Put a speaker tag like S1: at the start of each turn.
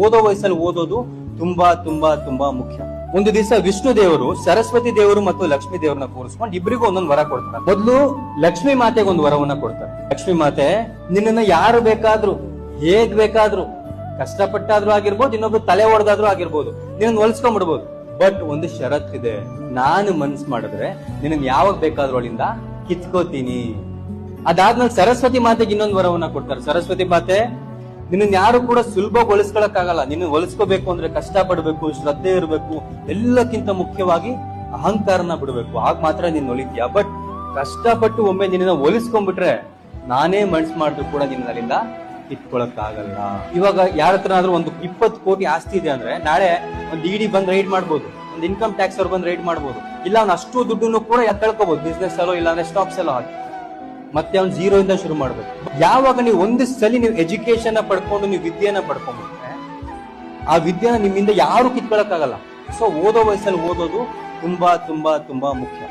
S1: ಓದೋ ವಯಸ್ಸಲ್ಲಿ ಓದೋದು ತುಂಬಾ ತುಂಬಾ ತುಂಬಾ ಮುಖ್ಯ. ಒಂದು ದಿವಸ ವಿಷ್ಣು ದೇವರು, ಸರಸ್ವತಿ ದೇವರು ಮತ್ತು ಲಕ್ಷ್ಮೀ ದೇವರನ್ನ ಕೂರಿಸ್ಕೊಂಡು ಇಬ್ಬರಿಗೂ ಒಂದೊಂದು ವರ ಕೊಡ್ತಾರೆ. ಮೊದಲು ಲಕ್ಷ್ಮೀ ಮಾತೆಗೆ ಒಂದು ವರವನ್ನ ಕೊಡ್ತಾರೆ. ಲಕ್ಷ್ಮೀ ಮಾತೆ, ನಿನ್ನನ್ನ ಯಾರು ಬೇಕಾದ್ರೂ ಹೇಗ್ ಬೇಕಾದ್ರೂ ಕಷ್ಟಪಟ್ಟಾದ್ರೂ ಆಗಿರ್ಬೋದು, ಇನ್ನೊಬ್ರು ತಲೆ ಹೊಡೆದಾದ್ರೂ ಆಗಿರ್ಬೋದು, ನಿನ್ನ ಹೊಲಿಸ್ಕೊಂಡ್ಬಿಡ್ಬೋದು. ಬಟ್ ಒಂದು ಷರತ್ತಿದೆ, ನಾನು ಮನ್ಸ್ ಮಾಡಿದ್ರೆ ನಿನ್ನ ಯಾವಾಗ ಬೇಕಾದ್ರೂ ಅವಳಿಂದ ಕಿತ್ಕೋತೀನಿ. ಅದಾದ್ಮೇಲೆ ಸರಸ್ವತಿ ಮಾತೆಗೆ ಇನ್ನೊಂದು ವರವನ್ನ ಕೊಡ್ತಾರೆ. ಸರಸ್ವತಿ ಮಾತೆ, ನಿನ್ನ ಯಾರು ಕೂಡ ಸುಲಭವಾಗಿ ಹೊಲಿಸ್ಕೊಳಕ್ಕಾಗಲ್ಲ. ನಿನ್ನ ಹೊಲಿಸ್ಕೋಬೇಕು ಅಂದ್ರೆ ಕಷ್ಟ ಪಡ್ಬೇಕು, ಶ್ರದ್ಧೆ ಇರಬೇಕು, ಎಲ್ಲಕ್ಕಿಂತ ಮುಖ್ಯವಾಗಿ ಅಹಂಕಾರನ ಬಿಡ್ಬೇಕು. ಆಗ ಮಾತ್ರ ನೀನ್ ಹೊಲಿತೀಯ. ಬಟ್ ಕಷ್ಟಪಟ್ಟು ಒಮ್ಮೆ ನಿನ್ನ ಹೊಲಿಸ್ಕೊಂಡ್ಬಿಟ್ರೆ ನಾನೇ ಮನ್ಸ್ ಮಾಡಿದ್ರು ಕೂಡ ನಿನ್ನ ಅಲ್ಲಿಂದ ಕಿತ್ಕೊಳಕ್ಕಾಗಲ್ಲ. ಇವಾಗ ಯಾರ ಹತ್ರ ಆದ್ರೂ ಒಂದು 20 ಕೋಟಿ ಆಸ್ತಿ ಇದೆ ಅಂದ್ರೆ ನಾಳೆ ಒಂದು ಇಡಿ ಬಂದ್ ರೈಡ್ ಮಾಡ್ಬೋದು, ಒಂದು ಇನ್ಕಮ್ ಟ್ಯಾಕ್ಸ್ ಅವ್ರು ಬಂದ್ ರೈಡ್ ಮಾಡ್ಬೋದು. ಇಲ್ಲ ಅವ್ನು ಅಷ್ಟು ದುಡ್ಡನ್ನು ಕೂಡ ಕಳ್ಕೋಬಹುದು, ಬಿಸ್ನೆಸ್ ಅಲ್ಲೋ ಇಲ್ಲ ಅಂದ್ರೆ ಸ್ಟಾಕ್ಸ್ ಎಲ್ಲೋ ಹಾಕಿ. ಮತ್ತೆ ಅವ್ನು ಝೀರೋ ಇಂದ ಶುರು ಮಾಡ್ಬೇಕು. ಯಾವಾಗ ನೀವು ಒಂದು ಸಲ ನೀವು ಎಜುಕೇಶನ್ ಪಡ್ಕೊಂಡು ನೀವು ವಿದ್ಯೆನ ಪಡ್ಕೊಂಡ್ಬಿಟ್ರೆ ಆ ವಿದ್ಯೆನ ನಿಮ್ಮಿಂದ ಯಾರು ಕಿತ್ಕೊಳಕ್ಕಾಗಲ್ಲ. ಸೊ ಓದೋ ವಯಸ್ಸಲ್ಲಿ ಓದೋದು ತುಂಬಾ ತುಂಬಾ ತುಂಬಾ ಮುಖ್ಯ.